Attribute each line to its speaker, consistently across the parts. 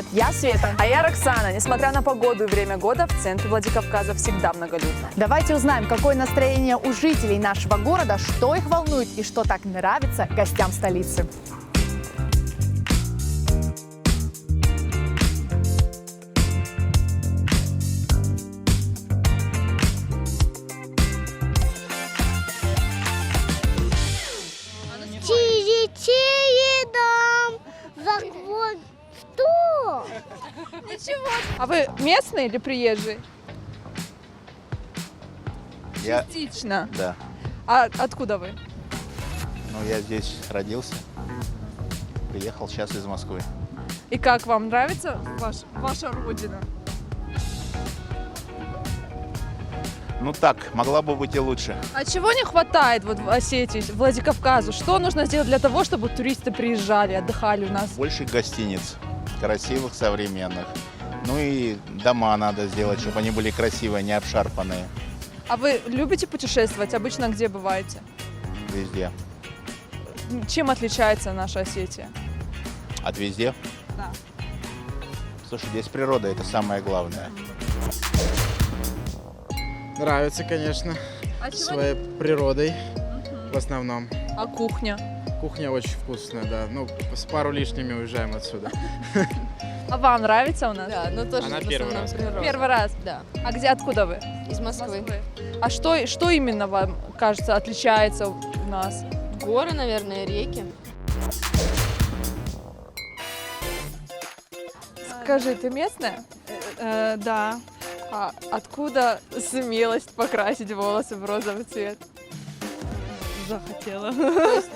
Speaker 1: привет! Я Света.
Speaker 2: А я Роксана. Несмотря на погоду и время года, в центре Владикавказа всегда многолюдно.
Speaker 1: Давайте узнаем, какое настроение у жителей нашего города, что их волнует и что так нравится гостям столицы.
Speaker 3: Что?
Speaker 2: Ничего. А вы местные или приезжие?
Speaker 4: Я,
Speaker 2: Частично.
Speaker 4: да.
Speaker 2: А откуда вы?
Speaker 4: Ну, я здесь родился. Приехал сейчас из Москвы.
Speaker 2: И как вам нравится ваша родина?
Speaker 4: Ну так, могла бы быть и лучше.
Speaker 2: А чего не хватает вот в Осетии, в Владикавказу? Что нужно сделать для того, чтобы туристы приезжали, отдыхали у нас?
Speaker 4: Больше гостиниц, красивых, современных. Ну и дома надо сделать, чтобы они были красивые, не обшарпанные.
Speaker 2: А вы любите путешествовать? Обычно где бываете?
Speaker 4: Везде.
Speaker 2: Чем отличается наша Осетия?
Speaker 4: От везде.
Speaker 2: Да.
Speaker 4: Слушай, здесь природа, это самое главное.
Speaker 5: Нравится, конечно,
Speaker 2: А чего
Speaker 5: своей природой в основном.
Speaker 2: А кухня?
Speaker 5: Кухня очень вкусная, да. Ну, с пару лишними уезжаем отсюда.
Speaker 2: А вам нравится у нас?
Speaker 6: Да, но тоже
Speaker 5: Она
Speaker 6: в
Speaker 5: первый
Speaker 6: основном
Speaker 5: раз.
Speaker 6: природа.
Speaker 2: Первый раз?
Speaker 6: Да,
Speaker 2: А откуда вы?
Speaker 6: из Москвы.
Speaker 2: А что именно вам кажется отличается у нас?
Speaker 6: Горы, наверное, реки.
Speaker 2: Скажи, ты местная?
Speaker 7: Да.
Speaker 2: А откуда смелость покрасить волосы в розовый цвет?
Speaker 7: Захотела.
Speaker 2: То есть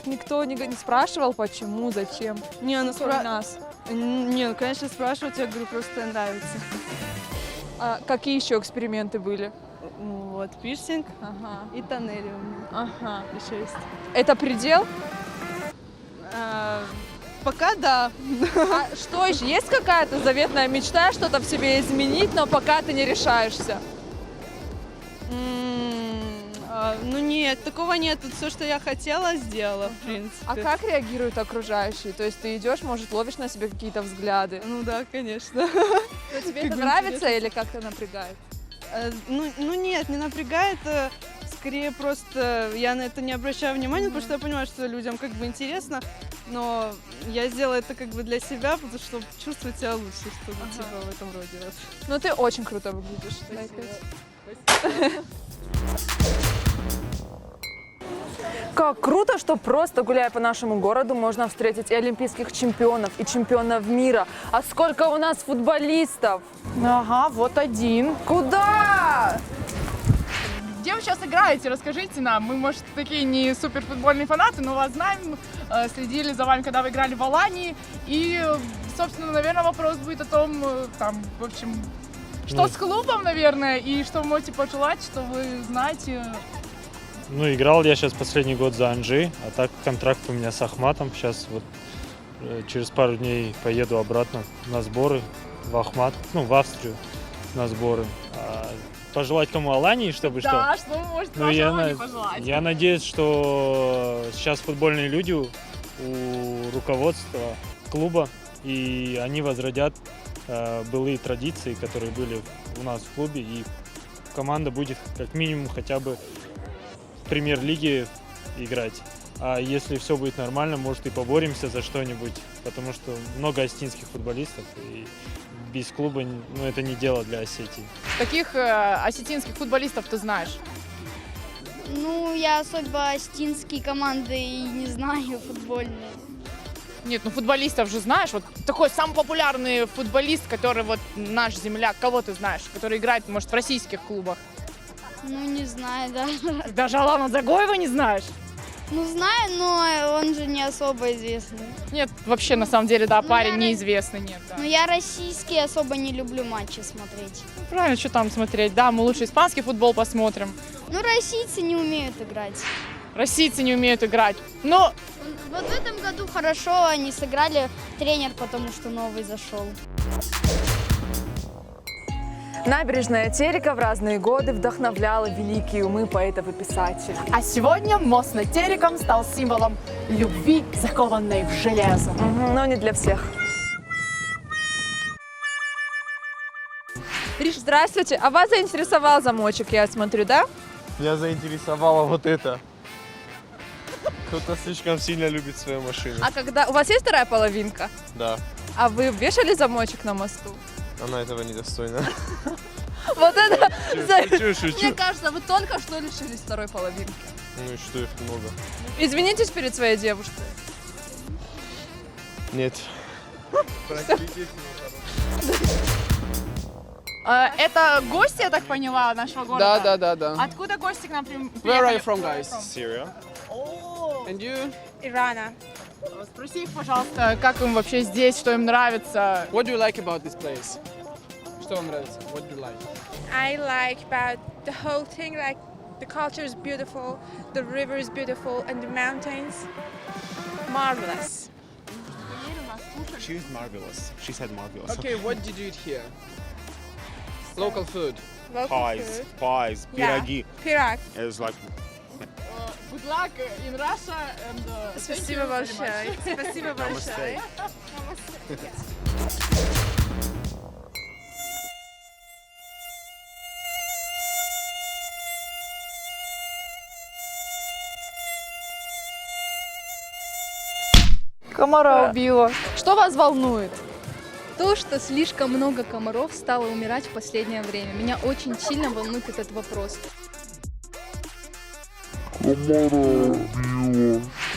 Speaker 2: никто не спрашивал, почему, зачем?
Speaker 7: Не, ну,
Speaker 2: Кроме нас.
Speaker 7: не, ну, конечно, спрашивать, я говорю, просто нравится.
Speaker 2: А какие еще эксперименты были?
Speaker 7: Ну, вот, пирсинг
Speaker 2: Ага.
Speaker 7: и тоннели у меня
Speaker 2: Ага.
Speaker 7: еще есть.
Speaker 2: Это предел?
Speaker 7: Пока да.
Speaker 2: А что еще? Есть какая-то заветная мечта, что-то в себе изменить, но пока ты не решаешься?
Speaker 7: Ну нет, такого нет. Тут все, что я хотела, сделала, в принципе.
Speaker 2: А как реагируют окружающие? То есть ты идешь, может, ловишь на себе какие-то взгляды?
Speaker 7: Ну да, конечно.
Speaker 2: Но тебе это
Speaker 7: Как бы
Speaker 2: нравится или как-то напрягает?
Speaker 7: Ну нет, не напрягает. Скорее просто я на это не обращаю внимания, потому что я понимаю, что людям как бы интересно, но я сделала это как бы для себя, потому что чувствовать себя лучше, что-то типа в этом роде. Вот.
Speaker 2: Ну ты очень круто выглядишь. Дай пять. Как круто, что просто гуляя по нашему городу, можно встретить и олимпийских чемпионов, и чемпионов мира. А сколько у нас футболистов?
Speaker 1: Ага, вот один.
Speaker 2: Куда?
Speaker 8: Где вы сейчас играете? Расскажите нам. Мы, может, такие не супер футбольные фанаты, но вас знаем, следили за вами, когда вы играли в Алании. И, собственно, наверное, вопрос будет о том, там, в общем, что с клубом, наверное, и что вы можете пожелать, что вы знаете.
Speaker 9: Ну, играл я сейчас последний год за Анжи, а так контракт у меня с Ахматом. Сейчас вот через пару дней поеду обратно на сборы в Ахмат, ну, в Австрию на сборы. Пожелать кому Алании, чтобы что?
Speaker 8: Да, что вы можете
Speaker 9: Ну,
Speaker 8: вашей пожелать?
Speaker 9: я надеюсь, что сейчас футбольные люди у руководства клуба, и они возродят былые традиции, которые были у нас в клубе, и команда будет как минимум хотя бы в премьер-лиге играть. А если все будет нормально, может и поборемся за что-нибудь, потому что много осетинских футболистов, и без клуба ну, это не дело для Осетии.
Speaker 8: Каких осетинских футболистов ты знаешь?
Speaker 3: Ну, я особо осетинские команды и не знаю футбольные.
Speaker 8: Нет, ну футболистов же знаешь. Вот такой самый популярный футболист, который вот наш земляк. Кого ты знаешь? Который играет, может, в российских клубах.
Speaker 3: Ну, не знаю, да.
Speaker 8: Даже Алана Загоева не знаешь?
Speaker 3: Ну, знаю, но он же не особо известный.
Speaker 8: Нет, вообще, на самом деле, да,
Speaker 3: Ну,
Speaker 8: парень
Speaker 3: я
Speaker 8: неизвестный, нет. Да.
Speaker 3: Но я российские особо не люблю матчи смотреть.
Speaker 8: Ну, правильно, что там смотреть? Да, мы лучше испанский футбол посмотрим.
Speaker 3: Ну, российцы не умеют играть.
Speaker 8: Российцы не умеют играть. Но
Speaker 3: Вот в этом году хорошо они сыграли, тренер потому что новый зашел.
Speaker 2: Набережная Терека в разные годы вдохновляла великие умы поэтов и писателей.
Speaker 1: А сегодня мост над Тереком стал символом любви, закованной в железо.
Speaker 2: Но не для всех. Здравствуйте. А вас заинтересовал замочек, я смотрю, да?
Speaker 10: Меня заинтересовало вот это. Кто-то слишком сильно любит свою машину.
Speaker 2: А когда... У вас есть вторая половинка?
Speaker 10: Да,
Speaker 2: А вы вешали замочек на мосту?
Speaker 10: она этого недостойна.
Speaker 2: Вот это...
Speaker 10: Шучу.
Speaker 2: Мне кажется, вы только что лишились второй половинки.
Speaker 10: Ну и что их много?
Speaker 2: Извинитесь перед своей девушкой.
Speaker 10: Нет.
Speaker 8: Это гости, я так поняла, нашего города?
Speaker 5: Да.
Speaker 8: Откуда гости к нам приехали?
Speaker 5: Where are you from, guys?
Speaker 10: Syria.
Speaker 5: And you?
Speaker 2: Ирана.
Speaker 8: Спроси их, пожалуйста, как им вообще здесь, что им нравится.
Speaker 5: What do you like about this place? Что вам нравится? What do you like?
Speaker 11: I like about the whole thing, like the culture is beautiful, the river is beautiful, and the mountains, marvelous.
Speaker 10: She was marvelous. She said marvelous.
Speaker 5: Okay, what did you eat here? Local food.
Speaker 11: Local
Speaker 10: Pies,
Speaker 11: food.
Speaker 10: pies,
Speaker 11: Yeah.
Speaker 10: пироги.
Speaker 11: Pirag.
Speaker 10: It was like
Speaker 8: Good luck in Russia and thank you
Speaker 11: Спасибо
Speaker 8: very much.
Speaker 11: большое. Спасибо большое.
Speaker 2: Комара убила. Что вас волнует?
Speaker 12: То, что слишком много комаров стало умирать в последнее время. Меня очень сильно волнует этот вопрос.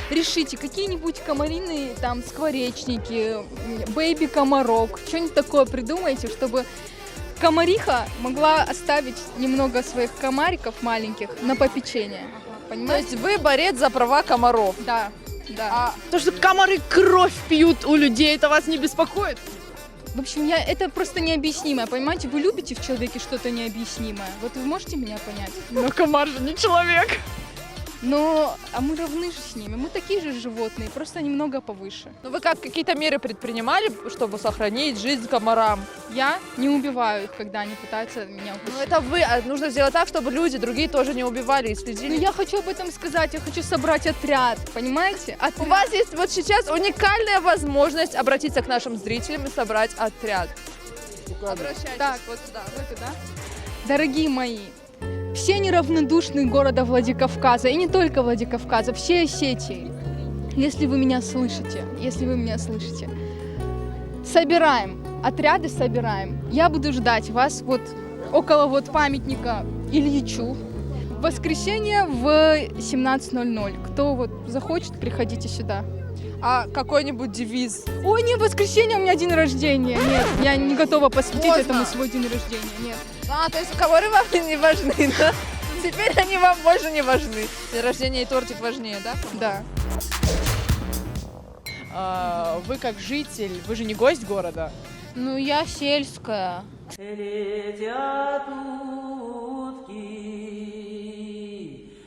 Speaker 12: Решите, какие-нибудь комариные там скворечники, бэйби-комарок, что-нибудь такое придумайте, чтобы комариха могла оставить немного своих комариков маленьких на попечение.
Speaker 2: То
Speaker 12: Понимаете?
Speaker 2: есть вы борец за права комаров.
Speaker 12: Да, да.
Speaker 8: То, что комары кровь пьют у людей, это вас не беспокоит?
Speaker 12: В общем, это просто необъяснимое, понимаете? Вы любите в человеке что-то необъяснимое. Вот вы можете меня понять?
Speaker 8: Но комар же не человек.
Speaker 12: Но, а мы равны же с ними, мы такие же животные, просто немного повыше.
Speaker 2: Ну вы как, какие-то меры предпринимали, чтобы сохранить жизнь комарам?
Speaker 12: Я не убиваю их, когда они пытаются меня укусить.
Speaker 2: Ну это вы, а нужно сделать так, чтобы люди другие тоже не убивали и
Speaker 12: Ну,
Speaker 2: следили.
Speaker 12: я хочу об этом сказать, я хочу собрать отряд, понимаете?
Speaker 2: У вас есть вот сейчас уникальная возможность обратиться к нашим зрителям и собрать отряд. Обращайтесь
Speaker 12: Так.
Speaker 2: вот сюда.
Speaker 12: Вот это. Дорогие мои, все неравнодушные города Владикавказа, и не только Владикавказа, все Осетии, если вы меня слышите, собираем, отряды собираем. Я буду ждать вас вот около вот памятника Ильичу в воскресенье в 17:00. Кто вот захочет, приходите сюда.
Speaker 2: А какой-нибудь девиз?
Speaker 12: Ой, не, в воскресенье у меня день рождения. Нет, я не готова посвятить
Speaker 2: Поздно.
Speaker 12: этому свой день рождения. Нет.
Speaker 2: А, то есть комары вам не важны, да? Теперь они вам больше не важны. День рождения и тортик важнее, да?
Speaker 12: Да.
Speaker 8: Вы как житель, вы же не гость города.
Speaker 12: Ну, я сельская.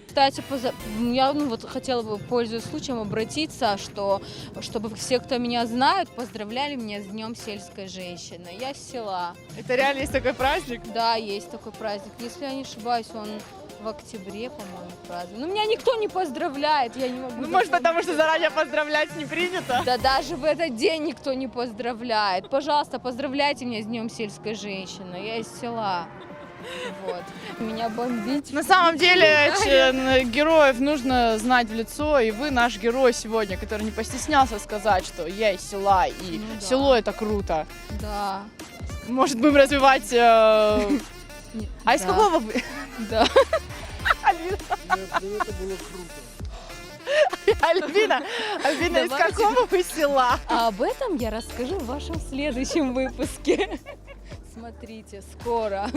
Speaker 12: Кстати, я хотела бы, пользуясь случаем, обратиться, чтобы все, кто меня знают, поздравляли меня с Днем сельской женщины. Я с села.
Speaker 8: Это реально есть такой праздник?
Speaker 12: Да, есть такой праздник. Если я не ошибаюсь, он в октябре, по-моему, празднует. Но меня никто не поздравляет, я не могу.
Speaker 8: Ну, может, потому что заранее поздравлять не принято?
Speaker 12: Да даже в этот день никто не поздравляет. Пожалуйста, поздравляйте меня с Днем сельской женщины. Я из села. Вот. Меня бомбить.
Speaker 8: На самом деле, героев нужно знать в лицо, и вы наш герой сегодня, который не постеснялся сказать, что я из села, и
Speaker 12: Ну да.
Speaker 8: село это круто.
Speaker 12: Да.
Speaker 8: Может, будем развивать... А из
Speaker 12: Да.
Speaker 8: какого вы?
Speaker 12: Да.
Speaker 8: Альбина, из
Speaker 12: Давайте.
Speaker 8: какого вы села?
Speaker 12: А об этом я расскажу в вашем следующем выпуске. Смотрите, скоро.